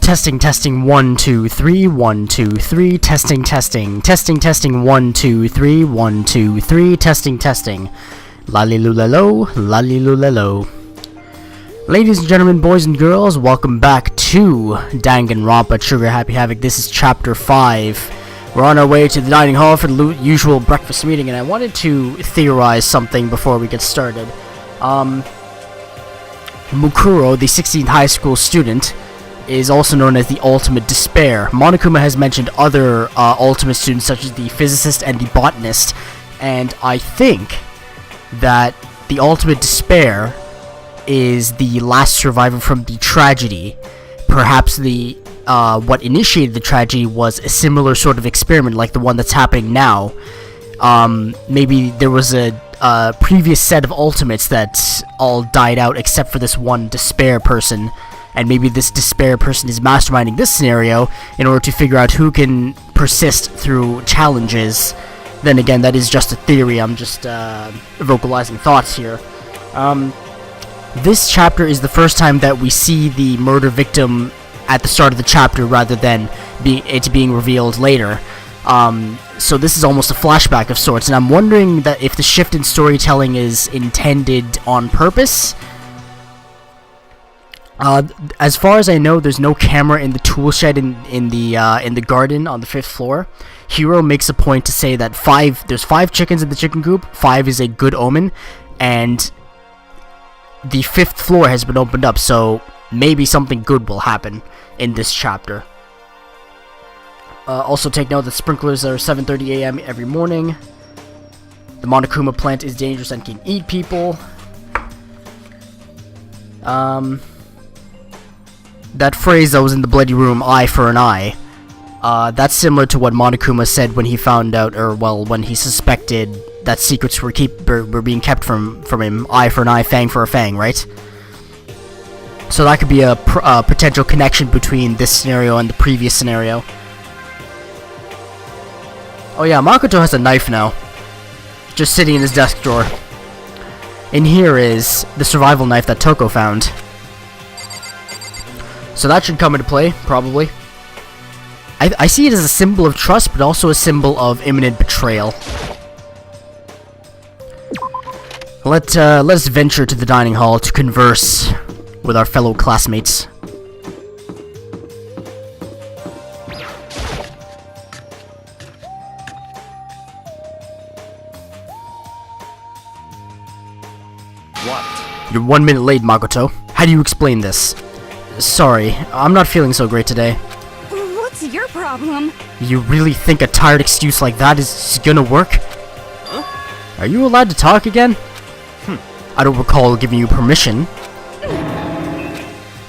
Testing, testing, 1, 2, 3, 1, 2, 3, testing, testing, testing, testing, 1, 2, 3, 1, 2, 3, testing, testing. Lalilulalo, lalilulalo. Ladies and gentlemen, boys and girls, welcome back to Danganronpa Trigger Happy Havoc. This is Chapter 5. We're on our way to the dining hall for the usual breakfast meeting, and I wanted to theorize something before we get started. Mukuro, the 16th high school student, is also known as the Ultimate Despair. Monokuma has mentioned other Ultimate students, such as the Physicist and the Botanist, and I think that the Ultimate Despair is the last survivor from the tragedy. Perhaps the what initiated the tragedy was a similar sort of experiment like the one that's happening now. Maybe there was a previous set of Ultimates that all died out except for this one Despair person, and maybe this Despair person is masterminding this scenario in order to figure out who can persist through challenges. Then again, that is just a theory. I'm just vocalizing thoughts here. This chapter is the first time that we see the murder victim at the start of the chapter rather than it being revealed later. So this is almost a flashback of sorts, and I'm wondering that if the shift in storytelling is intended on purpose. As far as I know, there's no camera in the tool shed in the garden on the 5th floor. Hiro makes a point to say that there's 5 chickens in the chicken coop. 5 is a good omen, and the 5th floor has been opened up, so maybe something good will happen in this chapter. Also take note that sprinklers are 7:30 a.m. every morning. The Monokuma plant is dangerous and can eat people. That phrase that was in the bloody room, eye for an eye, that's similar to what Monokuma said when he found out, when he suspected that secrets were being kept from him. Eye for an eye, fang for a fang, right? So that could be a potential connection between this scenario and the previous scenario. Oh yeah, Makoto has a knife now, just sitting in his desk drawer. In here is the survival knife that Toko found. So that should come into play, probably. I see it as a symbol of trust, but also a symbol of imminent betrayal. Let's venture to the dining hall to converse with our fellow classmates. What? You're 1 minute late, Makoto. How do you explain this? Sorry, I'm not feeling so great today. What's your problem? You really think a tired excuse like that is gonna work? Huh? Are you allowed to talk again? I don't recall giving you permission.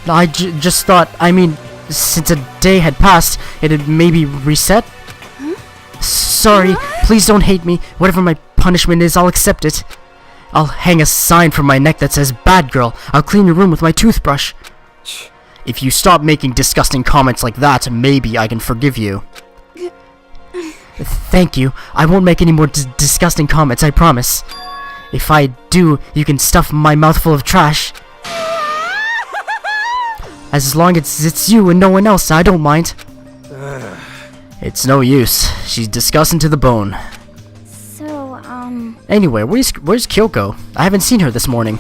I just thought, since a day had passed, it had maybe reset. Huh? Sorry, please don't hate me. Whatever my punishment is, I'll accept it. I'll hang a sign from my neck that says, "Bad girl, I'll clean your room with my toothbrush." If you stop making disgusting comments like that, maybe I can forgive you. Thank you. I won't make any more disgusting comments, I promise. If I do, you can stuff my mouth full of trash. As long as it's you and no one else, I don't mind. It's no use. She's disgusting to the bone. So, Anyway, where's Kyoko? I haven't seen her this morning.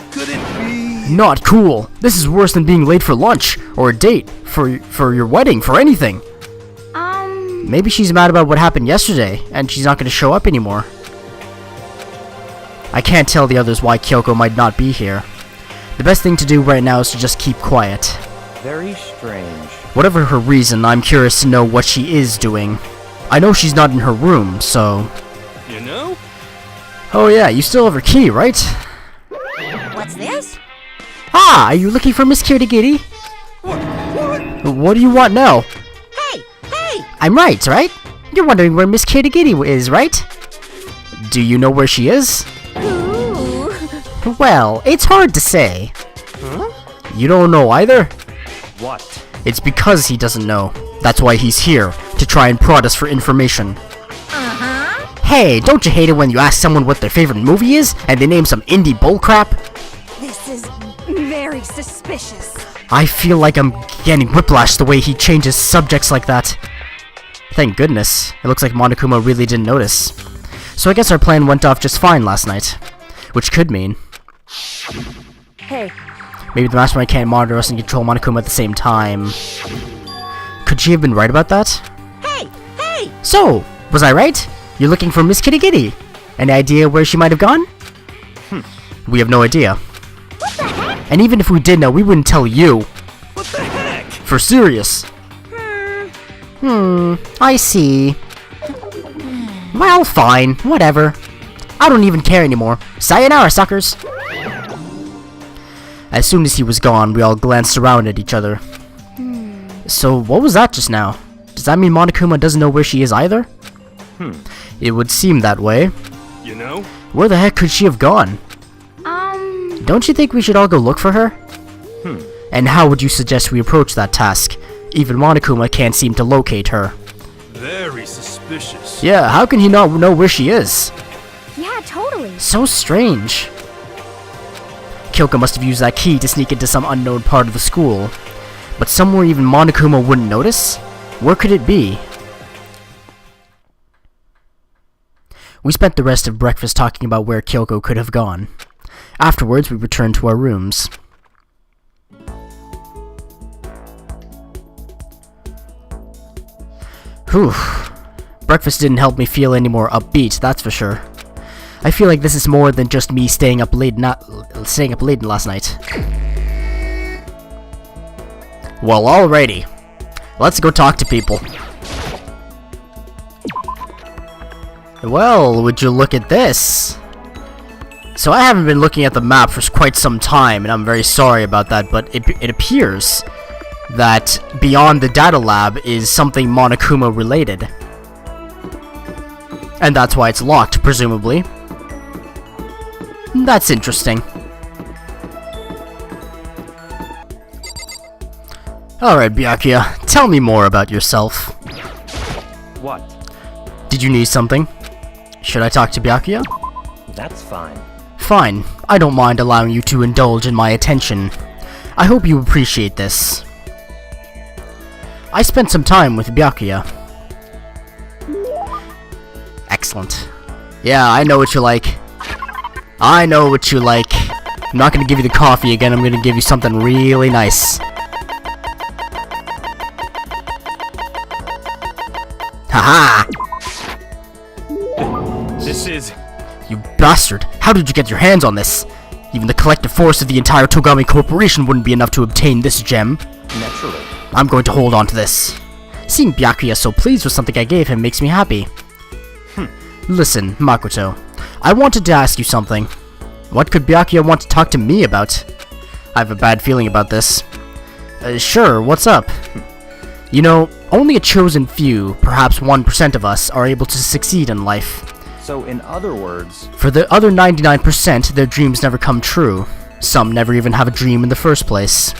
Could it be? Not cool. This is worse than being late for lunch, or a date, for your wedding, for anything. Maybe she's mad about what happened yesterday, and she's not going to show up anymore. I can't tell the others why Kyoko might not be here. The best thing to do right now is to just keep quiet. Very strange. Whatever her reason, I'm curious to know what she is doing. I know she's not in her room, so... You know? Oh yeah, you still have her key, right? what's this? Ah, are you looking for Miss Kirigiri? What? What do you want now? Hey! I'm right? You're wondering where Miss Kirigiri is, right? Do you know where she is? Ooh. Well, it's hard to say. Huh? You don't know either? What? It's because he doesn't know. That's why he's here, to try and prod us for information. Uh-huh. Hey, don't you hate it when you ask someone what their favorite movie is, and they name some indie bullcrap? This is very suspicious. I feel like I'm getting whiplash the way he changes subjects like that. Thank goodness. It looks like Monokuma really didn't notice. So I guess our plan went off just fine last night. Which could mean... Hey. maybe the mastermind can't monitor us and control Monokuma at the same time. Could she have been right about that? Hey! Hey! So, was I right? You're looking for Miss Kitty Kitty. Any idea where she might have gone? We have no idea. What the heck? And even if we did know, we wouldn't tell you. What the heck? For serious. I see. Well, fine. Whatever. I don't even care anymore. Sayonara, suckers. As soon as he was gone, we all glanced around at each other. So, what was that just now? Does that mean Monokuma doesn't know where she is either? It would seem that way. You know? Where the heck could she have gone? Don't you think we should all go look for her? And how would you suggest we approach that task? Even Monokuma can't seem to locate her. Very suspicious. Yeah, how can he not know where she is? Yeah, totally. So strange. Kyoko must have used that key to sneak into some unknown part of the school. But somewhere even Monokuma wouldn't notice? Where could it be? We spent the rest of breakfast talking about where Kyoko could have gone. Afterwards, we returned to our rooms. Whew. Breakfast didn't help me feel any more upbeat, that's for sure. I feel like this is more than just me staying up late last night. Well, alrighty. Let's go talk to people. Well, would you look at this? So I haven't been looking at the map for quite some time, and I'm very sorry about that, but it appears that beyond the data lab is something Monokuma related. And that's why it's locked, presumably. That's interesting. Alright, Byakuya, tell me more about yourself. What? Did you need something? Should I talk to Byakuya? That's fine. Fine. I don't mind allowing you to indulge in my attention. I hope you appreciate this. I spent some time with Byakuya. Excellent. Yeah, I know what you like. I know what you like. I'm not gonna give you the coffee again, I'm gonna give you something really nice. Haha! This is... You bastard! How did you get your hands on this? Even the collective force of the entire Togami Corporation wouldn't be enough to obtain this gem. naturally. I'm going to hold on to this. Seeing Byakuya so pleased with something I gave him makes me happy. Listen, Makoto. I wanted to ask you something. What could Byakuya want to talk to me about? I have a bad feeling about this. Sure, what's up? You know, only a chosen few, perhaps 1% of us, are able to succeed in life. So, in other words... For the other 99%, their dreams never come true. Some never even have a dream in the first place.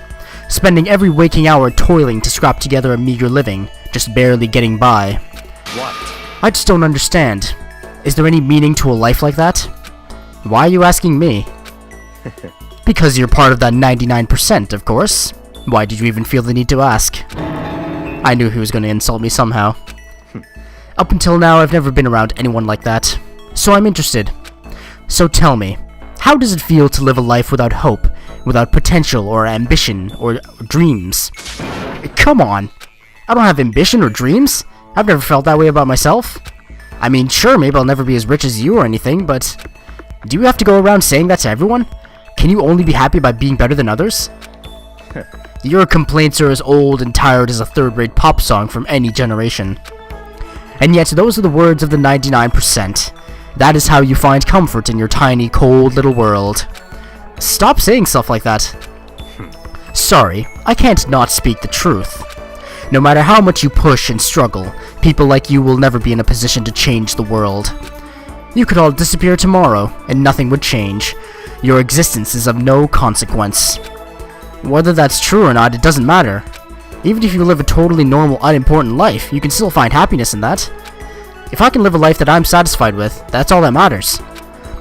Spending every waking hour toiling to scrap together a meager living, just barely getting by. What? I just don't understand. Is there any meaning to a life like that? Why are you asking me? Because you're part of that 99%, of course. Why did you even feel the need to ask? I knew he was going to insult me somehow. Up until now, I've never been around anyone like that. So I'm interested. So tell me, how does it feel to live a life without hope, without potential or ambition or dreams? Come on. I don't have ambition or dreams. I've never felt that way about myself. I mean, sure, maybe I'll never be as rich as you or anything, but... Do you have to go around saying that to everyone? Can you only be happy by being better than others? Your complaints are as old and tired as a third-rate pop song from any generation. And yet, those are the words of the 99%. That is how you find comfort in your tiny, cold little world. Stop saying stuff like that. Sorry, I can't not speak the truth. No matter how much you push and struggle, people like you will never be in a position to change the world. You could all disappear tomorrow, and nothing would change. Your existence is of no consequence. Whether that's true or not, it doesn't matter. Even if you live a totally normal, unimportant life, you can still find happiness in that. If I can live a life that I'm satisfied with, that's all that matters.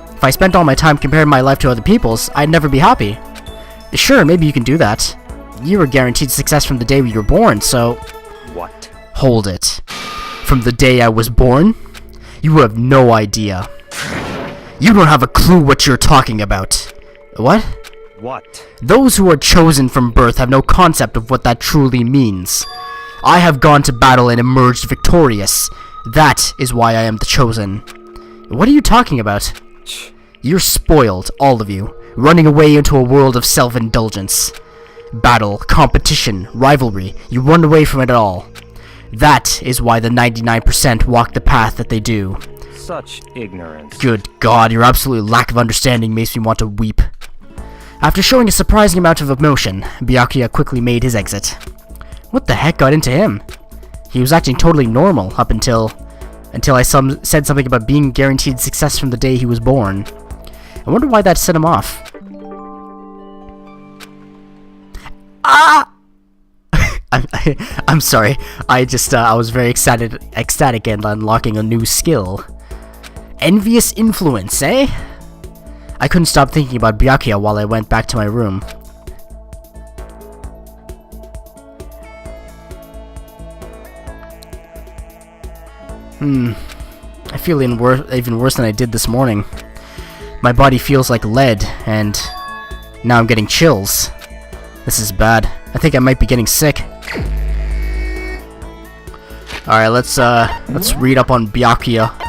If I spent all my time comparing my life to other people's, I'd never be happy. Sure, maybe you can do that. you were guaranteed success from the day you were born, so... What? Hold it. From the day I was born? You have no idea. You don't have a clue what you're talking about. What? What? Those who are chosen from birth have no concept of what that truly means. I have gone to battle and emerged victorious. That is why I am the chosen. What are you talking about? You're spoiled, all of you, running away into a world of self-indulgence. Battle, competition, rivalry, you run away from it all. That is why the 99% walk the path that they do. Such ignorance. Good God, your absolute lack of understanding makes me want to weep. After showing a surprising amount of emotion, Byakuya quickly made his exit. What the heck got into him? He was acting totally normal up until I said something about being guaranteed success from the day he was born. I wonder why that set him off. Ah! I'm sorry. I was very ecstatic and unlocking a new skill. Envious influence, eh? I couldn't stop thinking about Byakuya while I went back to my room. I feel even worse than I did this morning. My body feels like lead, and now I'm getting chills. This is bad. I think I might be getting sick. Alright, let's read up on Byakuya.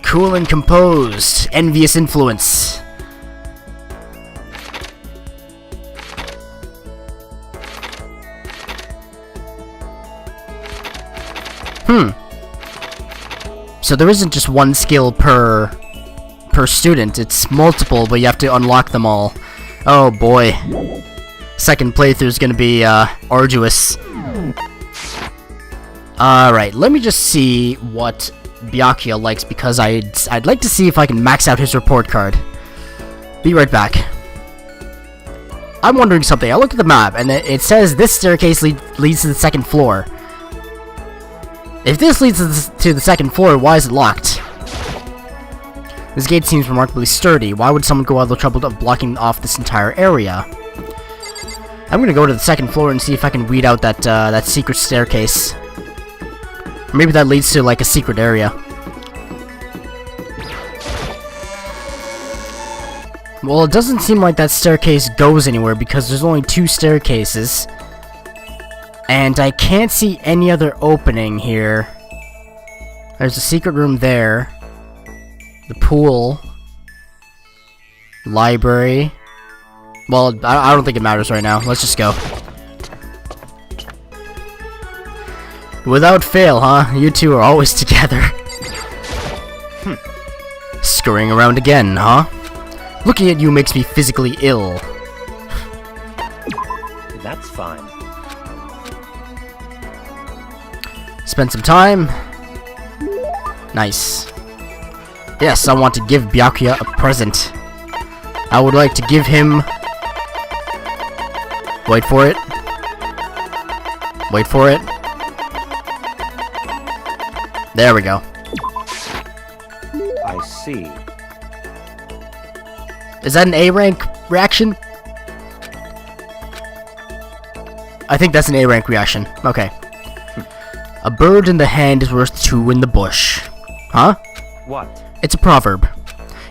Cool and composed. Envious influence. So there isn't just one skill per student, it's multiple, but you have to unlock them all. Oh boy. Second playthrough is gonna be arduous. Alright, let me just see what Byakuya likes, because I'd like to see if I can max out his report card. Be right back. I'm wondering something. I looked at the map, and it says this staircase leads to the second floor. If this leads to the second floor, why is it locked? This gate seems remarkably sturdy. Why would someone go all the trouble of blocking off this entire area? I'm gonna go to the second floor and see if I can weed out that secret staircase. Or maybe that leads to, like, a secret area. Well, it doesn't seem like that staircase goes anywhere, because there's only 2 staircases. And I can't see any other opening here. There's a secret room there. The pool. Library. Well, I don't think it matters right now. Let's just go. Without fail, huh? You two are always together. Scurrying around again, huh? Looking at you makes me physically ill. That's fine. Spend some time. Nice. Yes, I want to give Byakuya a present. I would like to give him... Wait for it. Wait for it. There we go. I see. Is that an A rank reaction? I think that's an A rank reaction. Okay. A bird in the hand is worth 2 in the bush. Huh? What? It's a proverb.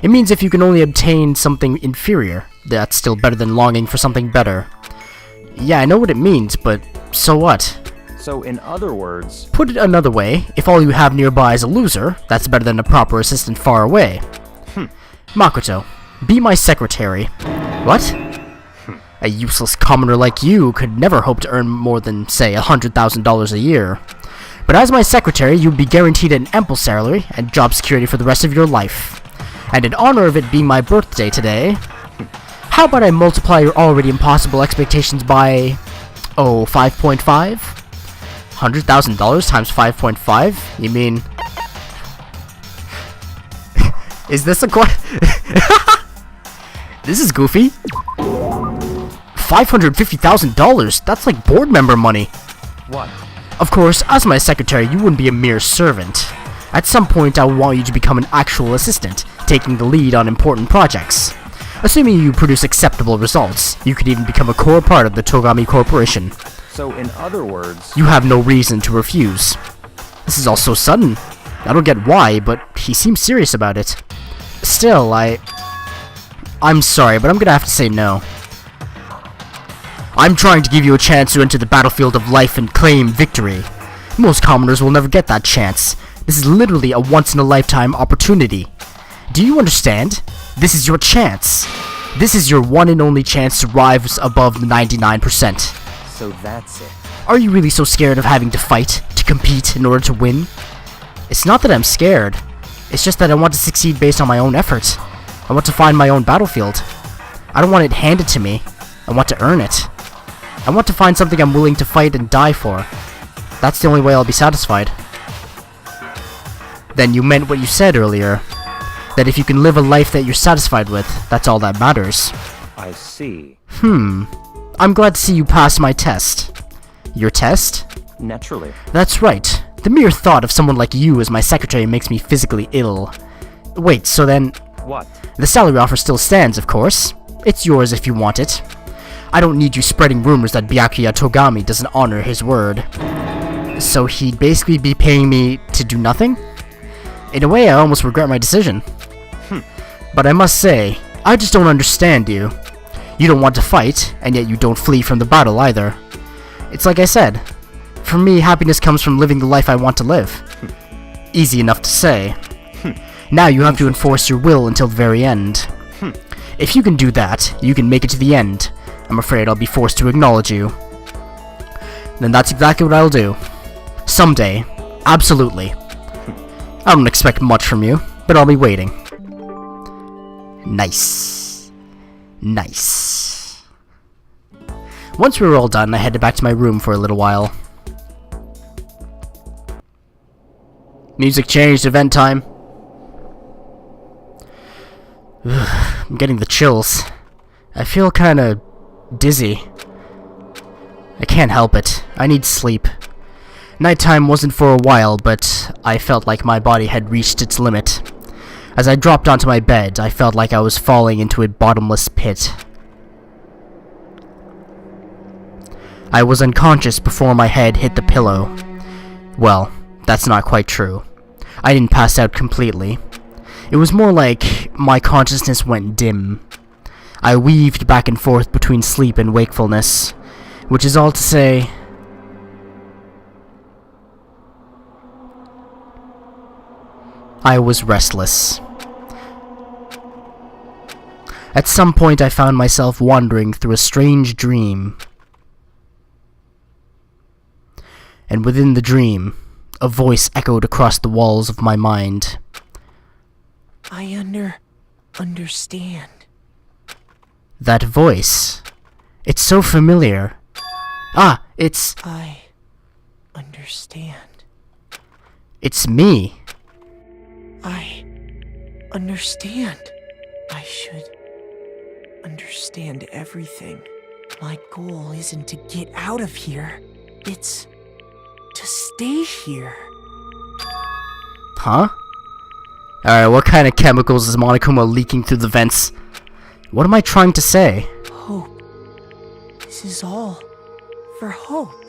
It means if you can only obtain something inferior, that's still better than longing for something better. Yeah, I know what it means, but so what? So, in other words... Put it another way, if all you have nearby is a loser, that's better than a proper assistant far away. Makoto, be my secretary. What? A useless commoner like you could never hope to earn more than, say, $100,000 a year. But as my secretary, you'd be guaranteed an ample salary and job security for the rest of your life. And in honor of it being my birthday today, how about I multiply your already impossible expectations by, 5.5? $100,000 times 5.5? You mean... Is this a This is goofy. $550,000? That's like board member money. What? Of course, as my secretary, you wouldn't be a mere servant. At some point, I want you to become an actual assistant, taking the lead on important projects. Assuming you produce acceptable results, you could even become a core part of the Togami Corporation. So in other words, You have no reason to refuse. This is all so sudden. I don't get why, but he seems serious about it. Still, I'm sorry, but I'm gonna have to say no. I'm trying to give you a chance to enter the battlefield of life and claim victory. Most commoners will never get that chance. This is literally a once-in-a-lifetime opportunity. Do you understand? This is your chance. This is your one and only chance to rise above the 99%. so that's it. Are you really so scared of having to fight, to compete in order to win? It's not that I'm scared. It's just that I want to succeed based on my own efforts. I want to find my own battlefield. I don't want it handed to me. I want to earn it. I want to find something I'm willing to fight and die for. That's the only way I'll be satisfied. Then you meant what you said earlier. That if you can live a life that you're satisfied with, that's all that matters. I see. I'm glad to see you passed my test. Your test? Naturally. That's right. The mere thought of someone like you as my secretary makes me physically ill. Wait, so then... What? The salary offer still stands, of course. It's yours if you want it. I don't need you spreading rumors that Byakuya Togami doesn't honor his word. So he'd basically be paying me to do nothing? In a way, I almost regret my decision. But I must say, I just don't understand you. You don't want to fight, and yet you don't flee from the battle either. It's like I said. For me, happiness comes from living the life I want to live. Easy enough to say. Now you have to enforce your will until the very end. If you can do that, you can make it to the end. I'm afraid I'll be forced to acknowledge you. Then that's exactly what I'll do. Someday. Absolutely. I don't expect much from you, but I'll be waiting. Nice. Nice. Once we were all done, I headed back to my room for a little while. Music changed, event time. I'm getting the chills. I feel kinda dizzy. I can't help it. I need sleep. Nighttime wasn't for a while, but I felt like my body had reached its limit. As I dropped onto my bed, I felt like I was falling into a bottomless pit. I was unconscious before my head hit the pillow. Well, that's not quite true. I didn't pass out completely. It was more like my consciousness went dim. I weaved back and forth between sleep and wakefulness, which is all to say... I was restless. At some point I found myself wandering through a strange dream. And within the dream, a voice echoed across the walls of my mind. I understand. That voice. It's so familiar. Ah, it's... I understand. It's me. I understand. I should understand everything. My goal isn't to get out of here. It's to stay here. Huh? Alright, what kind of chemicals is Monokuma leaking through the vents? What am I trying to say? Hope. This is all for hope.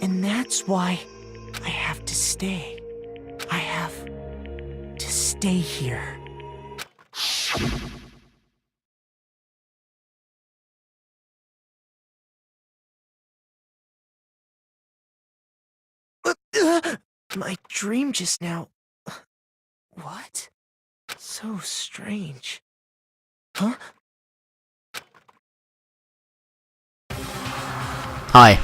And that's why I have to stay. I have to stay here. My dream just now. What? So strange. Huh? Hi.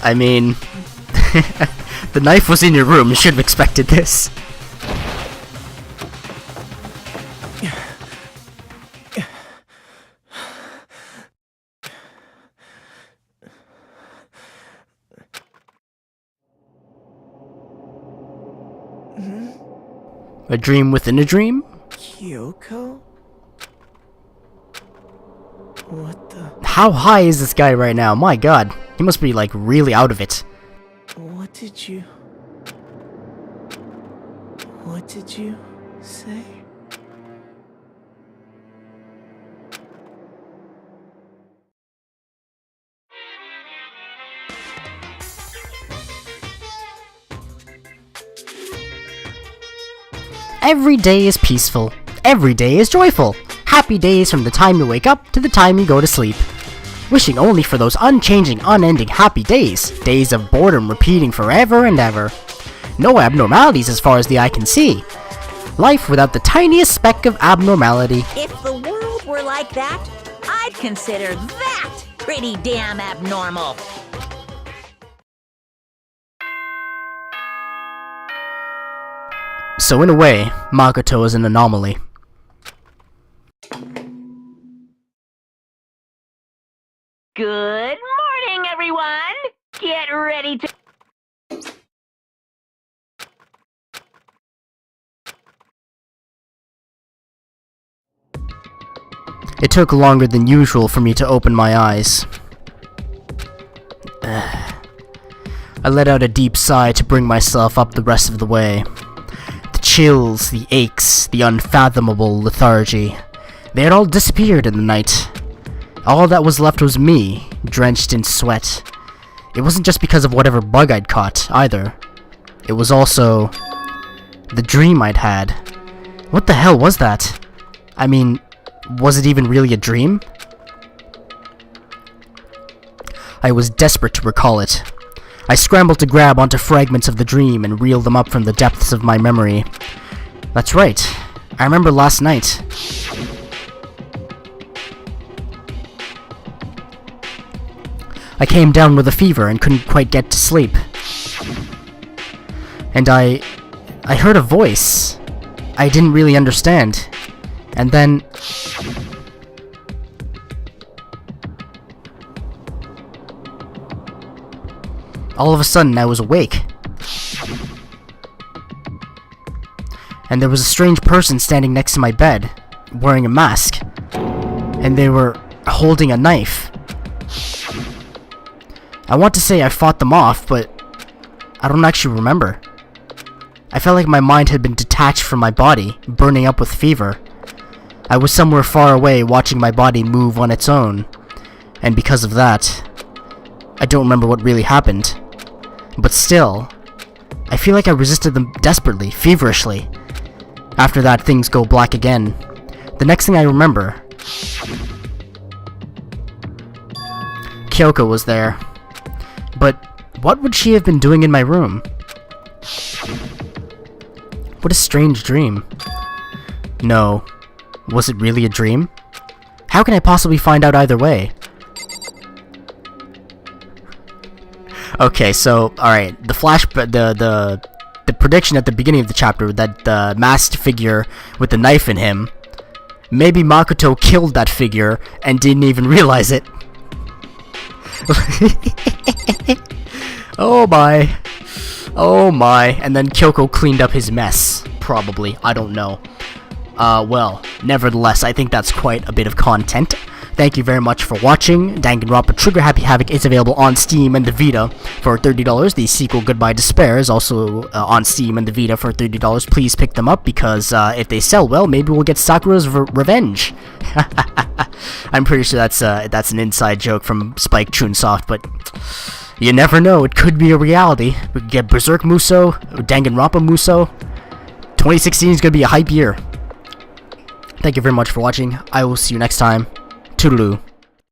I mean, the knife was in your room. You should have expected this. A dream within a dream? Kyoko? What the? How high is this guy right now? My god. He must be, like, really out of it. What did you say? Every day is peaceful. Every day is joyful. Happy days from the time you wake up to the time you go to sleep. Wishing only for those unchanging, unending happy days. Days of boredom repeating forever and ever. No abnormalities as far as the eye can see. Life without the tiniest speck of abnormality. If the world were like that, I'd consider that pretty damn abnormal. So in a way, Makoto is an anomaly. Good morning, everyone! Get ready to... It took longer than usual for me to open my eyes. I let out a deep sigh to bring myself up the rest of the way. The chills, the aches, the unfathomable lethargy. They had all disappeared in the night. All that was left was me, drenched in sweat. It wasn't just because of whatever bug I'd caught, either. It was also... the dream I'd had. What the hell was that? I mean, was it even really a dream? I was desperate to recall it. I scrambled to grab onto fragments of the dream and reel them up from the depths of my memory. That's right. I remember last night. I came down with a fever and couldn't quite get to sleep. And I heard a voice. I didn't really understand. And then... all of a sudden, I was awake. And there was a strange person standing next to my bed, wearing a mask. And they were holding a knife. I want to say I fought them off, but I don't actually remember. I felt like my mind had been detached from my body, burning up with fever. I was somewhere far away watching my body move on its own. And because of that, I don't remember what really happened. But still, I feel like I resisted them desperately, feverishly. After that, things go black again. The next thing I remember... Kyoko was there. But what would she have been doing in my room? What a strange dream. No. Was it really a dream? How can I possibly find out either way? Okay, so, alright, the prediction at the beginning of the chapter that the masked figure with the knife in him, maybe Makoto killed that figure and didn't even realize it. Oh my. Oh my. And then Kyoko cleaned up his mess. Probably. I don't know. Well, nevertheless, I think that's quite a bit of content. Thank you very much for watching. Danganronpa Trigger Happy Havoc is available on Steam and the Vita for $30. The sequel Goodbye Despair is also on Steam and the Vita for $30. Please pick them up because if they sell well, maybe we'll get Sakura's Revenge. I'm pretty sure that's an inside joke from Spike Chunsoft, but you never know. It could be a reality. We could get Berserk Muso, Danganronpa Muso. 2016 is going to be a hype year. Thank you very much for watching. I will see you next time. Toodaloo.